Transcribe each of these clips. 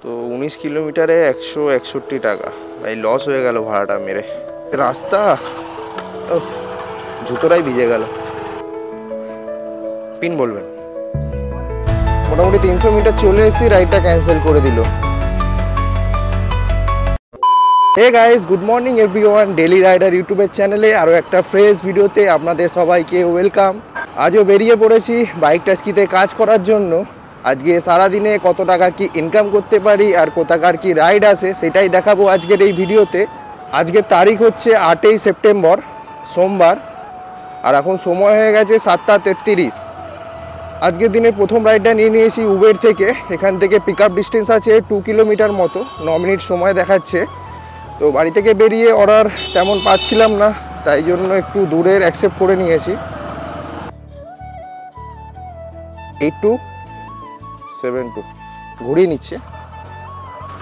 তো 19 কিলোমিটারে 161 টাকা। ভাই লস হয়ে গেল ভাড়াটা মেরে। রাস্তা জুতোটাই ভিজে গেল। পিন বলবেন। মোটামুটি 300 মিটার চলে এসেছি, রাইডটা ক্যান্সেল করে দিল। Hey guys, good morning everyone. Daily rider ইউটিউবের চ্যানেলে আরও একটা ফ্রেশ ভিডিওতে আপনাদের সবাইকে ওয়েলকাম। আজও বেরিয়ে পড়েছি বাইক টাস্কিতে কাজ করার জন্য। আজকে সারাদিনে কত টাকা কি ইনকাম করতে পারি আর কোথাকার কি রাইড আসে সেটাই দেখাবো আজকের এই ভিডিওতে। আজকের তারিখ হচ্ছে 8ই সেপ্টেম্বর, সোমবার, আর এখন সময় হয়ে গেছে 7টা 33। আজকের দিনের প্রথম রাইডটা নিয়ে নিয়েছি উবের থেকে। এখান থেকে পিক আপ ডিস্টেন্স আছে 2 কিলোমিটার মতো, 9 মিনিট সময় দেখাচ্ছে। তো বাড়ি থেকে বেরিয়ে অর্ডার তেমন পাচ্ছিলাম না, তাই জন্য একটু দূরের অ্যাকসেপ্ট করে নিয়েছি। 8272 ঘুরিয়ে নিচ্ছে।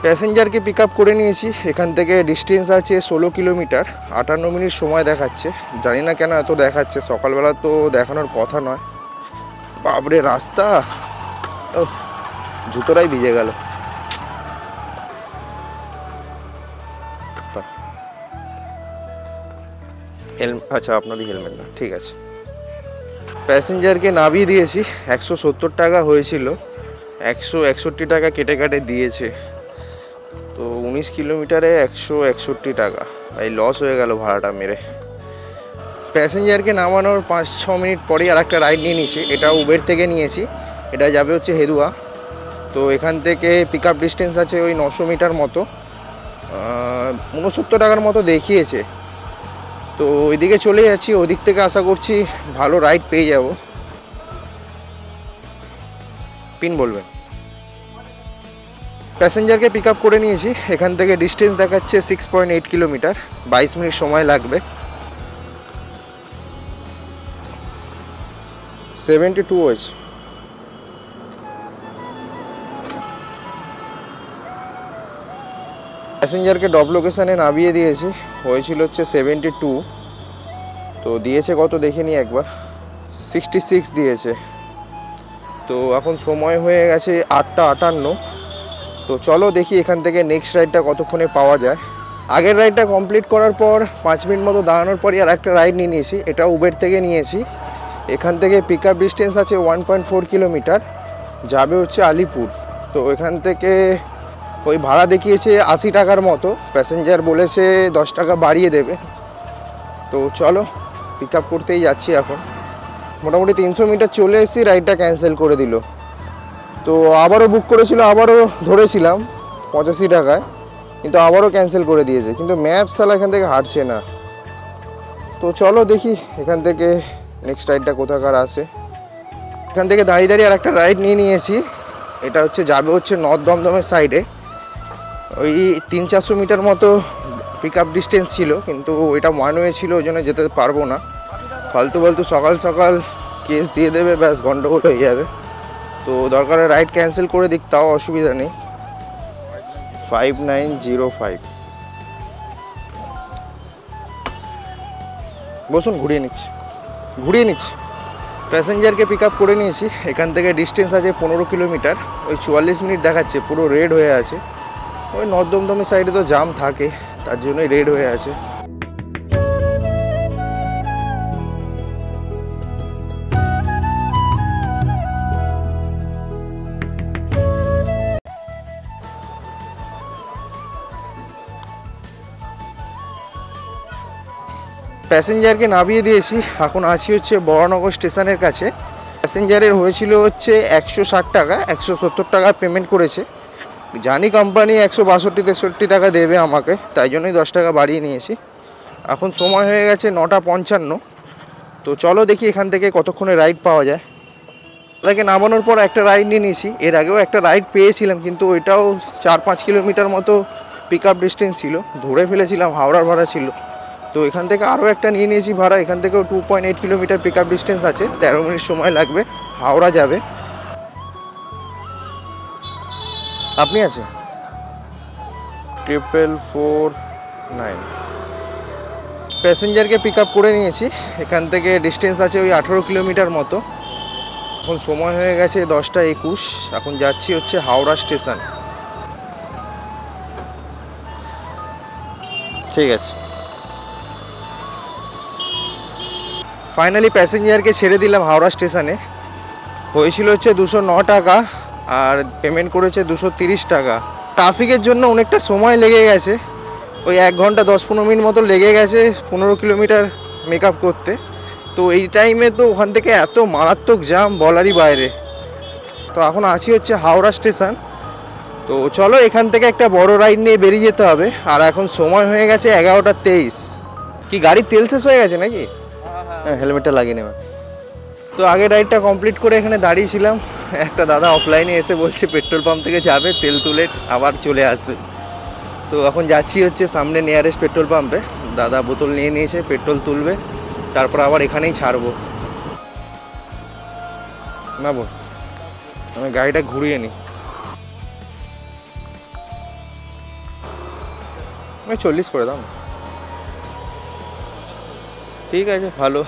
প্যাসেঞ্জারকে পিক আপ করে নিয়েছি। এখান থেকে ডিস্টেন্স আছে 16 কিলোমিটার, 58 মিনিট সময় দেখাচ্ছে। জানি না কেন এত দেখাচ্ছে, সকালবেলা তো দেখানোর কথা নয়। বাবরে রাস্তা, জুতোটাই ভিজে গেল। আচ্ছা, আপনারই হেলমেট না, ঠিক আছে। প্যাসেঞ্জারকে নামিয়ে দিয়েছি। 170 টাকা হয়েছিল, 161 টাকা কেটে কাটে দিয়েছে। তো 19 কিলোমিটারে 161 টাকা। ভাই লস হয়ে গেল ভাড়াটা মেরে। প্যাসেঞ্জারকে নামানোর 5-6 মিনিট পরেই আর একটা রাইড নিয়ে নিয়েছি। এটা উবের থেকে নিয়েছি। এটা যাবে হচ্ছে হেদুয়া। তো এখান থেকে পিক আপ ডিস্টেন্স আছে ওই 900 মিটার মতো, 69 টাকার মতো দেখিয়েছে। তো ওইদিকে চলে যাচ্ছি, ওদিক থেকে আশা করছি ভালো রাইড পেয়ে যাব। পিন বলবেন। প্যাসেঞ্জারকে পিক আপ করে নিয়েছি। এখান থেকে ডিস্টেন্স দেখাচ্ছে 6.8 কিলোমিটার, 22 মিনিট সময় লাগবে। 72 হয়েছে। প্যাসেঞ্জারকে ড্রপ লোকেশানে নামিয়ে দিয়েছি। হয়েছিল হচ্ছে 72। তো দিয়েছে কত দেখে নিই একবার, 66 দিয়েছে। তো এখন সময় হয়ে গেছে 8টা 58। তো চলো দেখি এখান থেকে নেক্সট রাইডটা কতক্ষণে পাওয়া যায়। আগের রাইডটা কমপ্লিট করার পর 5 মিনিট মতো দাঁড়ানোর পরই আর একটা রাইড নিয়ে নিয়েছি। এটা উবের থেকে নিয়েছি। এখান থেকে পিক আপ ডিস্টেন্স আছে 1.4 কিলোমিটার, যাবে হচ্ছে আলিপুর। তো এখান থেকে ওই ভাড়া দেখিয়েছে 80 টাকার মতো। প্যাসেঞ্জার বলেছে 10 টাকা বাড়িয়ে দেবে। তো চলো পিক আপ করতেই যাচ্ছি এখন। মোটামুটি 300 মিটার চলে এসেছি, রাইডটা ক্যান্সেল করে দিল। তো আবারও বুক করেছিল, আবারও ধরেছিলাম 85 টাকায়, কিন্তু আবারও ক্যান্সেল করে দিয়েছে। কিন্তু ম্যাপ সালা এখান থেকে হাঁটছে না। তো চলো দেখি এখান থেকে নেক্সট রাইডটা কোথাকার আসে। এখান থেকে দাঁড়িয়ে দাঁড়িয়ে আর একটা রাইড নিয়ে নিয়েছি। এটা হচ্ছে যাবে হচ্ছে নর্থ দমদমের সাইডে। ওই 300-400 মিটার মতো পিক আপ ডিস্টেন্স ছিল, কিন্তু ওইটা ওয়ান ওয়ে ছিল, ওই জন্য যেতে পারবো না। ফালতু সকাল সকাল কেস দিয়ে দেবে, ব্যাস গন্ডগোল হয়ে যাবে। তো দরকারে রাইড ক্যান্সেল করে দিক, তাও অসুবিধা নেই। 5905 বসুন, ঘুরিয়ে নিচ্ছি। প্যাসেঞ্জারকে পিক আপ করে নিয়েছি। এখান থেকে ডিস্টেন্স আছে 15 কিলোমিটার, ওই 44 মিনিট দেখাচ্ছে। পুরো রেড হয়ে আছে। ওই নর্থ দমদমের সাইডে তো জাম থাকে, তার জন্যই রেড হয়ে আছে। প্যাসেঞ্জারকে নামিয়ে দিয়েছি। এখন আছি হচ্ছে বরানগর স্টেশনের কাছে। প্যাসেঞ্জারের হয়েছিল হচ্ছে 160 টাকা, 170 টাকা পেমেন্ট করেছে। জানি কোম্পানি 162-63 টাকা দেবে আমাকে, তাই জন্যই 10 টাকা বাড়িয়ে নিয়েছি। এখন সময় হয়ে গেছে 9টা 55। তো চলো দেখি এখান থেকে কতক্ষণে রাইড পাওয়া যায়। তাকে নামানোর পর একটা রাইড নিয়ে নিয়েছি। এর আগেও একটা রাইড পেয়েছিলাম, কিন্তু ওইটাও 4-5 কিলোমিটার মতো পিক আপ ডিস্টেন্স ছিল, ধরে ফেলেছিলাম, হাওড়ার ভাড়া ছিল। তো এখান থেকে আরও একটা নিয়ে নিয়েছি ভাড়া। এখান থেকেও 2.8 কিলোমিটার পিক আপ ডিস্টেন্স আছে, 13 মিনিট সময় লাগবে, হাওড়া যাবে। আপনি আছে 4449। প্যাসেঞ্জারকে পিক আপ করে নিয়েছি। এখান থেকে ডিস্টেন্স আছে ওই 18 কিলোমিটার মতো। এখন সময় হয়ে গেছে 10টা 21। এখন যাচ্ছি হচ্ছে হাওড়া স্টেশন। ঠিক আছে। ফাইনালি প্যাসেঞ্জারকে ছেড়ে দিলাম হাওড়া স্টেশনে। হয়েছিল হচ্ছে 209 টাকা, আর পেমেন্ট করেছে 230 টাকা। ট্রাফিকের জন্য অনেকটা সময় লেগে গেছে, ওই 1 ঘন্টা 10-15 মিনিট মতো লেগে গেছে 15 কিলোমিটার মেকআপ করতে। তো এই টাইমে তো ওখান থেকে এত মারাত্মক জ্যাম বলারই বাইরে। তো এখন আছি হচ্ছে হাওড়া স্টেশন। তো চলো এখান থেকে একটা বড় রাইড নিয়ে বেরিয়ে যেতে হবে। আর এখন সময় হয়ে গেছে 11:23। কি গাড়ির তেল শেষ হয়ে গেছে নাকি? হ্যাঁ, হেলমেটটা লাগিয়ে নেবেন। তো আগে রাইডটা কমপ্লিট করে এখানে দাঁড়িয়েছিলাম। একটা দাদা অফলাইনে এসে বলছে পেট্রোল পাম্প থেকে যাবে, তেল তুলে আবার চলে আসবে। তো এখন যাচ্ছি হচ্ছে সামনে নিয়ারেস্ট পেট্রোল পাম্পে। দাদা বোতল নিয়ে নিয়েছে, পেট্রোল তুলবে, তারপর আবার এখানেই ছাড়বো। না বোন, আমি গাড়িটা ঘুরিয়ে নিই। আমি 40 করে দাও না। ঠিক আছে, ভালো।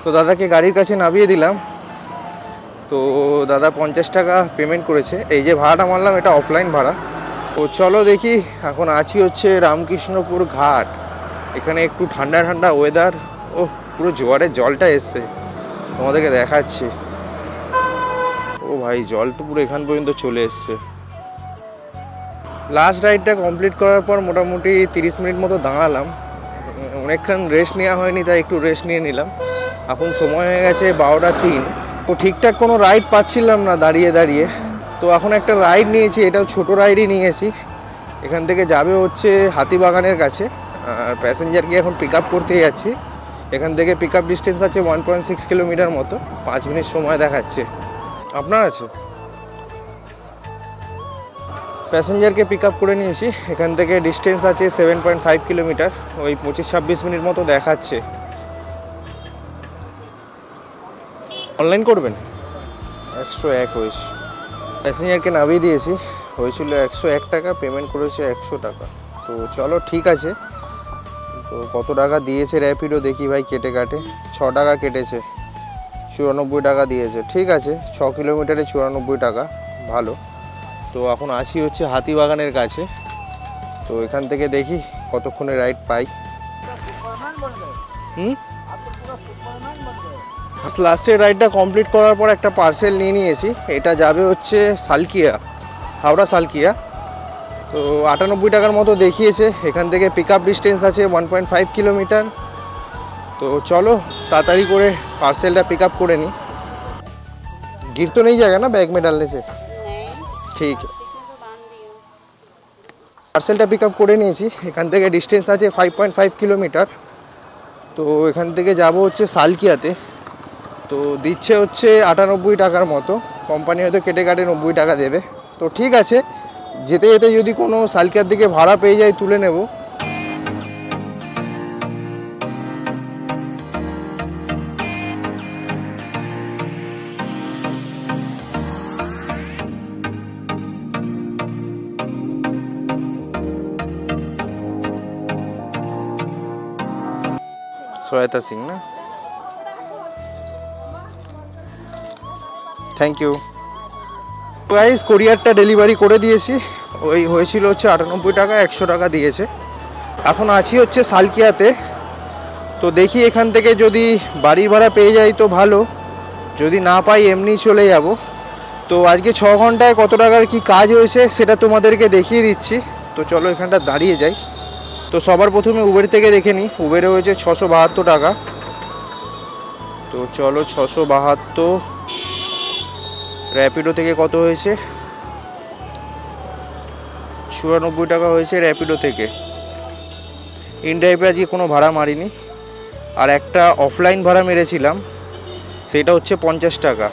তো দাদাকে গাড়ির কাছে নামিয়ে দিলাম। তো দাদা 50 টাকা পেমেন্ট করেছে। এই যে ভাড়াটা মারলাম এটা অফলাইন ভাড়া। তো চলো দেখি, এখন আছি হচ্ছে রামকৃষ্ণপুর ঘাট। এখানে একটু ঠান্ডা ঠান্ডা ওয়েদার। ও পুরো জোয়ারের জলটা এসছে, তোমাদেরকে দেখাচ্ছি। ও ভাই, জল তো পুরো এখান পর্যন্ত চলে এসছে। লাস্ট রাইডটা কমপ্লিট করার পর মোটামুটি 30 মিনিট মতো দাঁড়ালাম। অনেকক্ষণ রেস্ট নেওয়া হয়নি, তাই একটু রেস্ট নিয়ে নিলাম। এখন সময় হয়ে গেছে 12:03। তো ঠিকঠাক কোনো রাইড পাচ্ছিলাম না দাঁড়িয়ে দাঁড়িয়ে। তো এখন একটা রাইড নিয়েছি, এটাও ছোট রাইডই নিয়েছি। এখান থেকে যাবে হচ্ছে হাতিবাগানের কাছে। আর প্যাসেঞ্জারকে এখন পিক আপ করতে যাচ্ছি। এখান থেকে পিক আপ ডিস্টেন্স আছে 1.6 কিলোমিটার মতো। 5 মিনিট সময় দেখাচ্ছে। আপনার আছে? প্যাসেঞ্জারকে পিক আপ করে নিয়েছি। এখান থেকে ডিস্টেন্স আছে 7.5 কিলোমিটার। ওই 25-26 মিনিট মতো দেখাচ্ছে। অনলাইন করবেন? 101 হয়েছে। প্যাসেঞ্জারকে নামিয়ে দিয়েছি। হয়েছিল 101 টাকা, পেমেন্ট করেছে 100 টাকা। তো চলো ঠিক আছে। তো কত টাকা দিয়েছে র্যাপিডো দেখি ভাই, কেটে কাটে। 6 টাকা কেটেছে, 94 টাকা দিয়েছে। ঠিক আছে, 6 কিলোমিটারে 94 টাকা, ভালো। তো এখন আসি হচ্ছে হাতিবাগানের কাছে। তো এখান থেকে দেখি কতক্ষণে রাইড পাই। লাস্টের রাইডটা কমপ্লিট করার পর একটা পার্সেল নিয়ে নিয়েছি। এটা যাবে হচ্ছে সালকিয়া, হাওড়া সালকিয়া। তো 98 টাকার মতো দেখিয়েছে। এখান থেকে পিক আপ ডিস্টেন্স আছে 1.5 কিলোমিটার। তো চলো তাড়াতাড়ি করে पार्सेलটা पिक अप করে নি। गिर तो नहीं जाएगा ना बैग में डालने से? नहीं। ठीक है, পার্সেলটা পিক আপ করে নিয়েছি। এখান থেকে ডিস্টেন্স আছে 5.5 কিলোমিটার। তো এখান থেকে যাব হচ্ছে সালকিয়াতে। তো দিচ্ছে হচ্ছে 98 টাকার মতো। কোম্পানি হয়তো কেটে কাটে 90 টাকা দেবে। তো ঠিক আছে, যেতে যেতে যদি কোনো সালকিয়ার দিকে ভাড়া পেয়ে যাই তুলে নেব। সহায়তা সিং না, থ্যাংক ইউ। গাইস কোরিয়ারটা ডেলিভারি করে দিয়েছি। ওই হয়েছিল হচ্ছে 98 টাকা, 100 টাকা দিয়েছে। এখন আছি হচ্ছে সালকিয়াতে। তো দেখি এখান থেকে যদি বাড়ির ভাড়া পেয়ে যাই তো ভালো, যদি না পাই এমনি চলে যাব। তো আজকে 6 ঘন্টায় কত টাকার কি কাজ হয়েছে সেটা তোমাদেরকে দেখিয়ে দিচ্ছি। তো চলো এখানটা দাঁড়িয়ে যাই। তো সবার প্রথমে উবের থেকে দেখে নিই। উবেরে হয়েছে 672 টাকা। তো চলো 672। র্যাপিডো থেকে কত হয়েছে? 94 টাকা হয়েছে র্যাপিডো থেকে। ইনড্রাইভে আজকে কোনো ভাড়া মারিনি। আর একটা অফলাইন ভাড়া মেরেছিলাম, সেটা হচ্ছে 50 টাকা।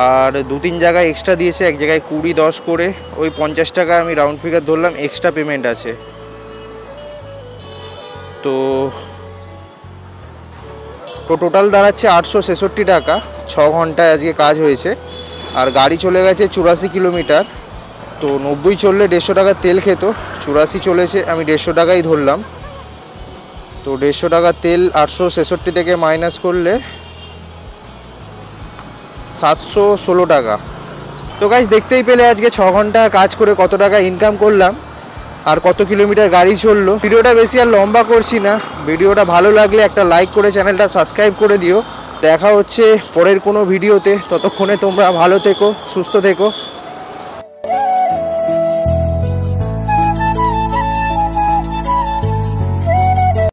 আর 2-3 জায়গায় এক্সট্রা দিয়েছে, এক জায়গায় 20-10 করে। ওই 50 টাকা আমি রাউন্ড ফিগার ধরলাম, এক্সট্রা পেমেন্ট আছে। তো টোটাল দাঁড়াচ্ছে 866 টাকা। 6 ঘন্টায় আজকে কাজ হয়েছে। আর গাড়ি চলে গেছে 84 কিলোমিটার। তো 90 চললে 150 টাকা তেল খেত, 84 চলেছে, আমি 150 টাকাই ধরলাম। তো 150 টাকা তেল 866 থেকে মাইনাস করলে 716 টাকা। তো গাইস দেখতেই পেলে আজকে 6 ঘন্টা কাজ করে কত টাকা ইনকাম করলাম। আর কত কিলোমিটার গাড়ি চললো। ভিডিওটা বেশি আর লম্বা করছি না, ভিডিওটা ভালো লাগলে একটা লাইক করে চ্যানেলটা সাবস্ক্রাইব করে দিও। দেখা হচ্ছে পরের কোনো ভিডিওতে, ততক্ষণে তোমরা ভালো থেকো, সুস্থ থেকো।